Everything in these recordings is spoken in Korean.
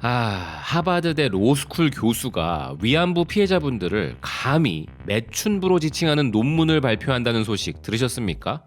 하버드대 로스쿨 교수가 위안부 피해자분들을 감히 매춘부로 지칭하는 논문을 발표한다는 소식 들으셨습니까?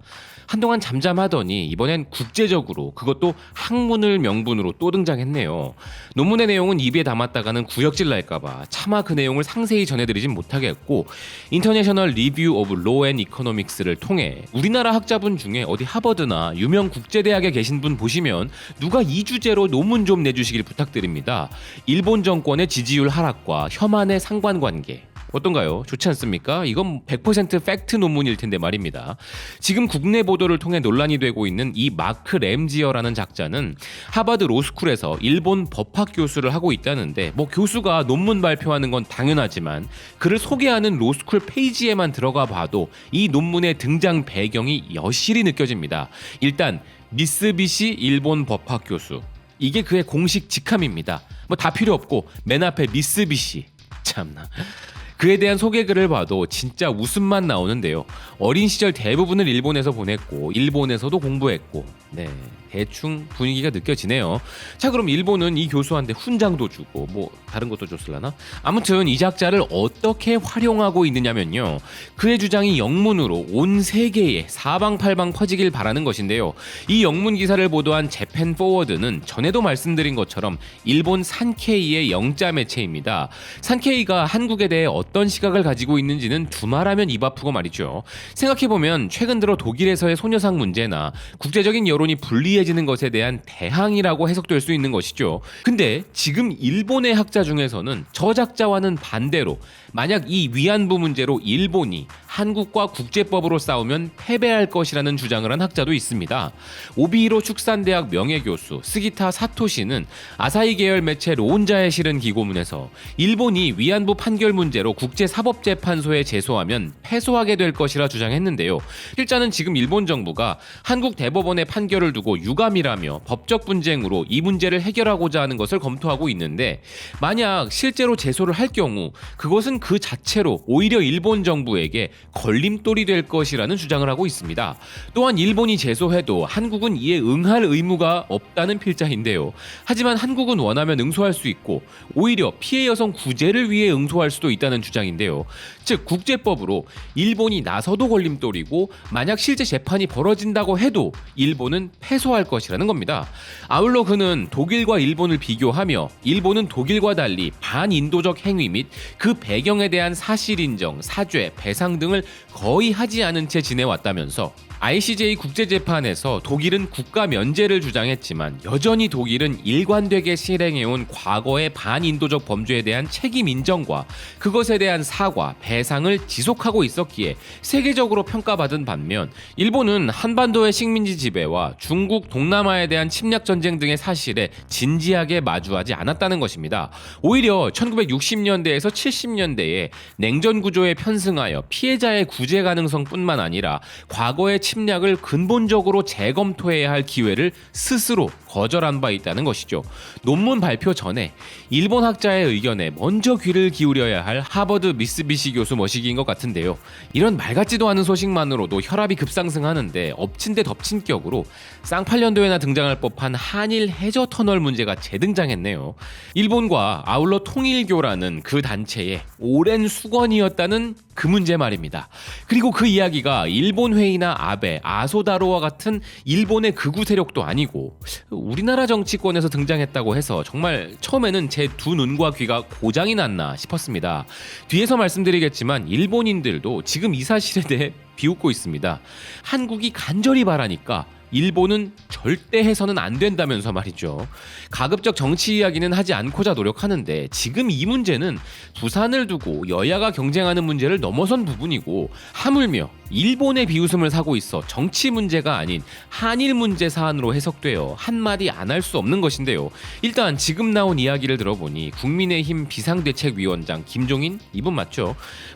한동안 잠잠하더니 이번엔 국제적으로 그것도 학문을 명분으로 또 등장했네요. 논문의 내용은 입에 담았다가는 구역질 날까봐 차마 그 내용을 상세히 전해드리진 못하겠고, 인터내셔널 리뷰 오브 로 앤 이코노믹스를 통해 우리나라 학자분 중에 어디 하버드나 유명 국제대학에 계신 분 보시면 누가 이 주제로 논문 좀 내주시길 부탁드립니다. 일본 정권의 지지율 하락과 혐한의 상관관계. 어떤가요? 좋지 않습니까? 이건 100% 팩트 논문일 텐데 말입니다. 지금 국내 보도를 통해 논란이 되고 있는 이 마크 램지어라는 작자는 하버드 로스쿨에서 일본 법학 교수를 하고 있다는데, 교수가 논문 발표하는 건 당연하지만 그를 소개하는 로스쿨 페이지에만 들어가 봐도 이 논문의 등장 배경이 여실히 느껴집니다. 일단 미쓰비시 일본 법학 교수, 이게 그의 공식 직함입니다. 다 필요 없고 맨 앞에 미쓰비시. 참나. 그에 대한 소개글을 봐도 진짜 웃음만 나오는데요. 어린 시절 대부분을 일본에서 보냈고 일본에서도 공부했고, 대충 분위기가 느껴지네요. 자, 그럼 일본은 이 교수한테 훈장도 주고 다른 것도 줬을라나? 아무튼 이 작자를 어떻게 활용하고 있느냐면요, 그의 주장이 영문으로 온 세계에 사방팔방 퍼지길 바라는 것인데요. 이 영문 기사를 보도한 재팬 포워드는 전에도 말씀드린 것처럼 일본 산케이의 영자 매체입니다. 산케이가 한국에 대해 어떤 시각을 가지고 있는지는 두말하면 입 아프고 말이죠. 생각해보면 최근 들어 독일에서의 소녀상 문제나 국제적인 여론이 불리해지는 것에 대한 대항이라고 해석될 수 있는 것이죠. 근데 지금 일본의 학자 중에서는 저 작자와는 반대로, 만약 이 위안부 문제로 일본이 한국과 국제법으로 싸우면 패배할 것이라는 주장을 한 학자도 있습니다. 오비히로 축산대학 명예교수 스기타 사토시는 아사히 계열 매체 론자에 실은 기고문에서 일본이 위안부 판결 문제로 국제사법재판소에 제소하면 패소하게 될 것이라 주장했는데요. 실자는 지금 일본 정부가 한국 대법원의 판결을 두고 유감이라며 법적 분쟁으로 이 문제를 해결하고자 하는 것을 검토하고 있는데, 만약 실제로 제소를 할 경우 그것은 그 자체로 오히려 일본 정부에게 걸림돌이 될 것이라는 주장을 하고 있습니다. 또한 일본이 제소해도 한국은 이에 응할 의무가 없다는 필자인데요. 하지만 한국은 원하면 응소할 수 있고 오히려 피해 여성 구제를 위해 응소할 수도 있다는 주장인데요. 즉 국제법으로 일본이 나서도 걸림돌이고, 만약 실제 재판이 벌어진다고 해도 일본은 패소할 것이라는 겁니다. 아울러 그는 독일과 일본을 비교하며 일본은 독일과 달리 반인도적 행위 및 그 배경에 대한 사실 인정, 사죄, 배상 등을 거의 하지 않은 채 지내왔다면서, ICJ 국제재판에서 독일은 국가 면제를 주장했지만 여전히 독일은 일관되게 실행해온 과거의 반인도적 범죄에 대한 책임 인정과 그것에 대한 사과, 배상을 지속하고 있었기에 세계적으로 평가받은 반면, 일본은 한반도의 식민지 지배와 중국 동남아에 대한 침략 전쟁 등의 사실에 진지하게 마주하지 않았다는 것입니다. 오히려 1960년대에서 70년대에 냉전 구조에 편승하여 피해자의 구제 가능성뿐만 아니라 과거의 침략을 근본적으로 재검토해야 할 기회를 스스로 거절한 바 있다는 것이죠. 논문 발표 전에 일본 학자의 의견에 먼저 귀를 기울여야 할 하버드 미쓰비시 교수 머시기인 것 같은데요. 이런 말 같지도 않은 소식만으로도 혈압이 급상승하는데, 엎친 데 덮친 격으로 쌍팔년도에나 등장할 법한 한일 해저 터널 문제가 재등장했네요. 일본과 아울러 통일교라는 그 단체의 오랜 수건이었다는 그 문제 말입니다. 그리고 그 이야기가 일본 회의나 아베, 아소다로와 같은 일본의 극우 세력도 아니고 우리나라 정치권에서 등장했다고 해서 정말 처음에는 제 두 눈과 귀가 고장이 났나 싶었습니다. 뒤에서 말씀드리겠지만 일본인들도 지금 이 사실에 대해 비웃고 있습니다. 한국이 간절히 바라니까 일본은 절대 해서는 안 된다면서 말이죠. 가급적 정치 이야기는 하지 않고자 노력하는데, 지금 이 문제는 부산을 두고 여야가 경쟁하는 문제를 넘어선 부분이고, 하물며 일본의 비웃음을 사고 있어 정치 문제가 아닌 한일 문제 사안으로 해석되어 한마디 안 할 수 없는 것인데요. 일단 지금 나온 이야기를 들어보니 국민의힘 비상대책위원장 김종인, 이분 맞죠?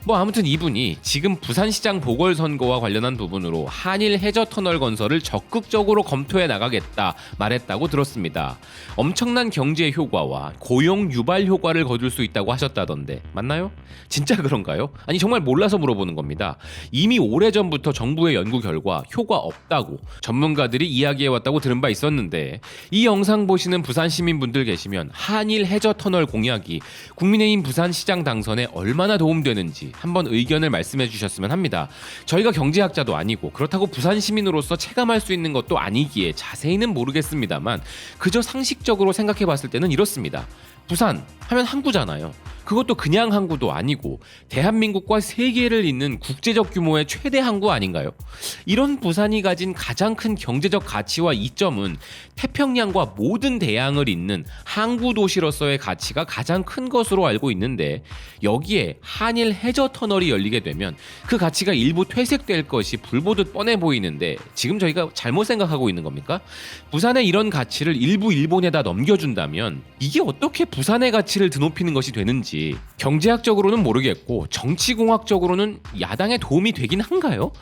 아무튼 이분이 지금 부산시장 보궐선거와 관련한 부분으로 한일 해저터널 건설을 적극적으로 검토해 나가겠다 말했다고 들었습니다. 엄청난 경제 효과와 고용 유발 효과를 거둘 수 있다고 하셨다던데 맞나요? 진짜 그런가요? 아니 정말 몰라서 물어보는 겁니다. 이미 오래 오래전부터 정부의 연구 결과 효과 없다고 전문가들이 이야기해왔다고 들은 바 있었는데, 이 영상 보시는 부산 시민분들 계시면 한일 해저 터널 공약이 국민의힘 부산시장 당선에 얼마나 도움되는지 한번 의견을 말씀해 주셨으면 합니다. 저희가 경제학자도 아니고 그렇다고 부산 시민으로서 체감할 수 있는 것도 아니기에 자세히는 모르겠습니다만, 그저 상식적으로 생각해 봤을 때는 이렇습니다. 부산 하면 항구잖아요. 그것도 그냥 항구도 아니고 대한민국과 세계를 잇는 국제적 규모의 최대 항구 아닌가요? 이런 부산이 가진 가장 큰 경제적 가치와 이점은 태평양과 모든 대양을 잇는 항구 도시로서의 가치가 가장 큰 것으로 알고 있는데, 여기에 한일 해저 터널이 열리게 되면 그 가치가 일부 퇴색될 것이 불보듯 뻔해 보이는데, 지금 저희가 잘못 생각하고 있는 겁니까? 부산의 이런 가치를 일부 일본에다 넘겨준다면 이게 어떻게 부산의 가치를 드높이는 것이 되는지 경제학적으로는 모르겠고 정치공학적으로는 야당에 도움이 되긴 한가요?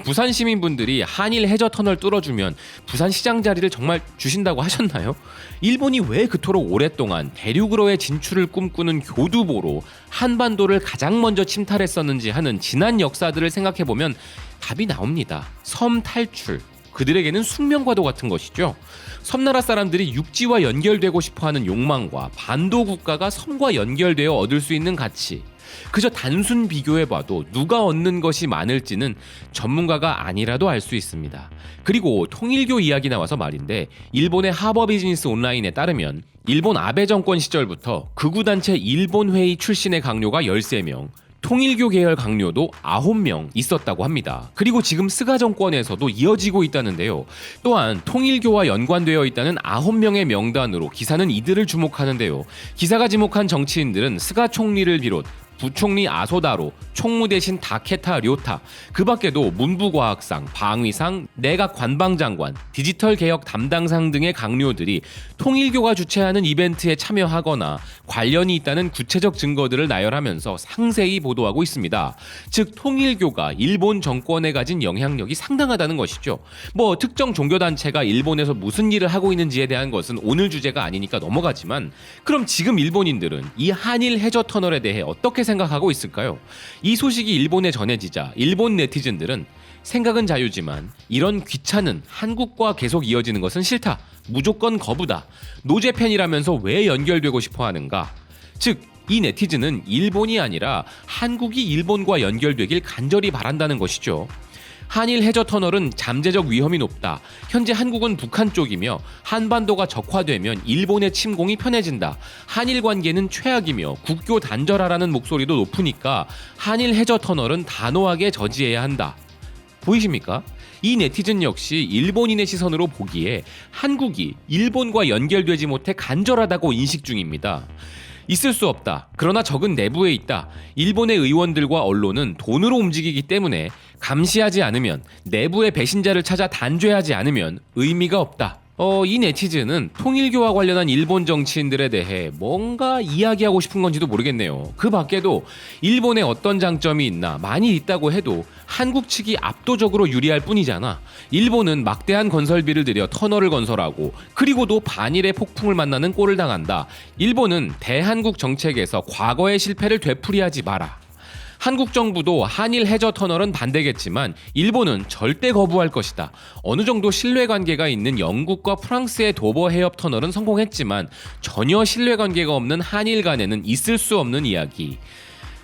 부산 시민분들이 한일 해저 터널 뚫어주면 부산시장 자리를 정말 주신다고 하셨나요? 일본이 왜 그토록 오랫동안 대륙으로의 진출을 꿈꾸는 교두보로 한반도를 가장 먼저 침탈했었는지 하는 지난 역사들을 생각해보면 답이 나옵니다. 섬 탈출. 그들에게는 숙명과도 같은 것이죠. 섬나라 사람들이 육지와 연결되고 싶어하는 욕망과 반도 국가가 섬과 연결되어 얻을 수 있는 가치, 그저 단순 비교해봐도 누가 얻는 것이 많을지는 전문가가 아니라도 알 수 있습니다. 그리고 통일교 이야기 나와서 말인데, 일본의 하버 비즈니스 온라인에 따르면 일본 아베 정권 시절부터 극우단체 일본회의 출신의 강요가 13명, 통일교 계열 강요도 9명 있었다고 합니다. 그리고 지금 스가 정권에서도 이어지고 있다는데요. 또한 통일교와 연관되어 있다는 9명의 명단으로 기사는 이들을 주목하는데요. 기사가 지목한 정치인들은 스가 총리를 비롯 부총리 아소다로, 총무 대신 다케타 료타, 그 밖에도 문부과학상, 방위상, 내각 관방장관, 디지털 개혁 담당상 등의 강료들이 통일교가 주최하는 이벤트에 참여하거나 관련이 있다는 구체적 증거들을 나열하면서 상세히 보도하고 있습니다. 즉 통일교가 일본 정권에 가진 영향력이 상당하다는 것이죠. 특정 종교단체가 일본에서 무슨 일을 하고 있는지에 대한 것은 오늘 주제가 아니니까 넘어가지만, 그럼 지금 일본인들은 이 한일 해저 터널에 대해 어떻게 생각하고 있을까요? 이 소식이 일본에 전해지자 일본 네티즌들은 생각은 자유지만 이런 귀찮은 한국과 계속 이어지는 것은 싫다. 무조건 거부다. 노제팬이라면서 왜 연결되고 싶어 하는가? 즉, 이 네티즌은 일본이 아니라 한국이 일본과 연결되길 간절히 바란다는 것이죠. 한일 해저 터널은 잠재적 위험이 높다. 현재 한국은 북한 쪽이며 한반도가 적화되면 일본의 침공이 편해진다. 한일 관계는 최악이며 국교 단절하라는 목소리도 높으니까 한일 해저 터널은 단호하게 저지해야 한다. 보이십니까? 이 네티즌 역시 일본인의 시선으로 보기에 한국이 일본과 연결되지 못해 간절하다고 인식 중입니다. 있을 수 없다. 그러나 적은 내부에 있다. 일본의 의원들과 언론은 돈으로 움직이기 때문에 감시하지 않으면, 내부의 배신자를 찾아 단죄하지 않으면 의미가 없다. 이 네티즌은 통일교와 관련한 일본 정치인들에 대해 뭔가 이야기하고 싶은 건지도 모르겠네요. 그 밖에도 일본에 어떤 장점이 있나, 많이 있다고 해도 한국 측이 압도적으로 유리할 뿐이잖아. 일본은 막대한 건설비를 들여 터널을 건설하고 그리고도 반일의 폭풍을 만나는 꼴을 당한다. 일본은 대한국 정책에서 과거의 실패를 되풀이하지 마라. 한국 정부도 한일 해저 터널은 반대겠지만 일본은 절대 거부할 것이다. 어느 정도 신뢰관계가 있는 영국과 프랑스의 도버 해협 터널은 성공했지만 전혀 신뢰관계가 없는 한일 간에는 있을 수 없는 이야기.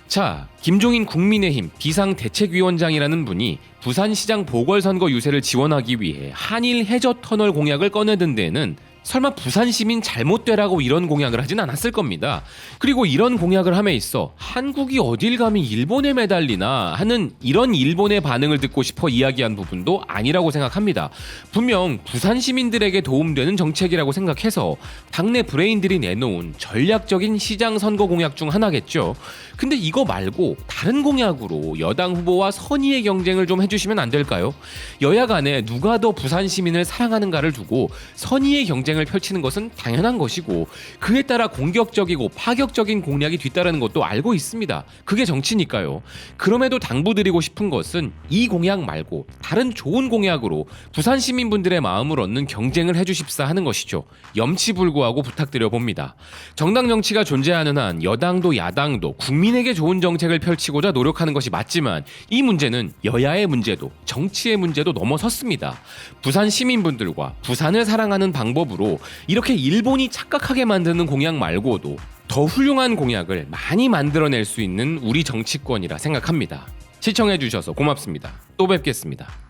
자, 김종인 국민의힘 비상대책위원장이라는 분이 부산시장 보궐선거 유세를 지원하기 위해 한일 해저 터널 공약을 꺼내든 데에는 설마 부산 시민 잘못되라고 이런 공약을 하진 않았을 겁니다. 그리고 이런 공약을 함에 있어 한국이 어딜 감히 일본에 매달리나 하는 이런 일본의 반응을 듣고 싶어 이야기한 부분도 아니라고 생각합니다. 분명 부산 시민들에게 도움되는 정책이라고 생각해서 당내 브레인들이 내놓은 전략적인 시장 선거 공약 중 하나겠죠. 근데 이거 말고 다른 공약으로 여당 후보와 선의의 경쟁을 좀 해주시면 안 될까요? 여야 간에 누가 더 부산 시민을 사랑하는가를 두고 선의의 경쟁을 경쟁을 펼치는 것은 당연한 것이고 그에 따라 공격적이고 파격적인 공약이 뒤따르는 것도 알고 있습니다. 그게 정치니까요. 그럼에도 당부드리고 싶은 것은 이 공약 말고 다른 좋은 공약으로 부산 시민분들의 마음을 얻는 경쟁을 해주십사 하는 것이죠. 염치불구하고 부탁드려 봅니다. 정당 정치가 존재하는 한 여당도 야당도 국민에게 좋은 정책을 펼치고자 노력하는 것이 맞지만 이 문제는 여야의 문제도 정치의 문제도 넘어섰습니다. 부산 시민분들과 부산을 사랑하는 방법으로 이렇게 일본이 착각하게 만드는 공약 말고도 더 훌륭한 공약을 많이 만들어낼 수 있는 우리 정치권이라 생각합니다. 시청해주셔서 고맙습니다. 또 뵙겠습니다.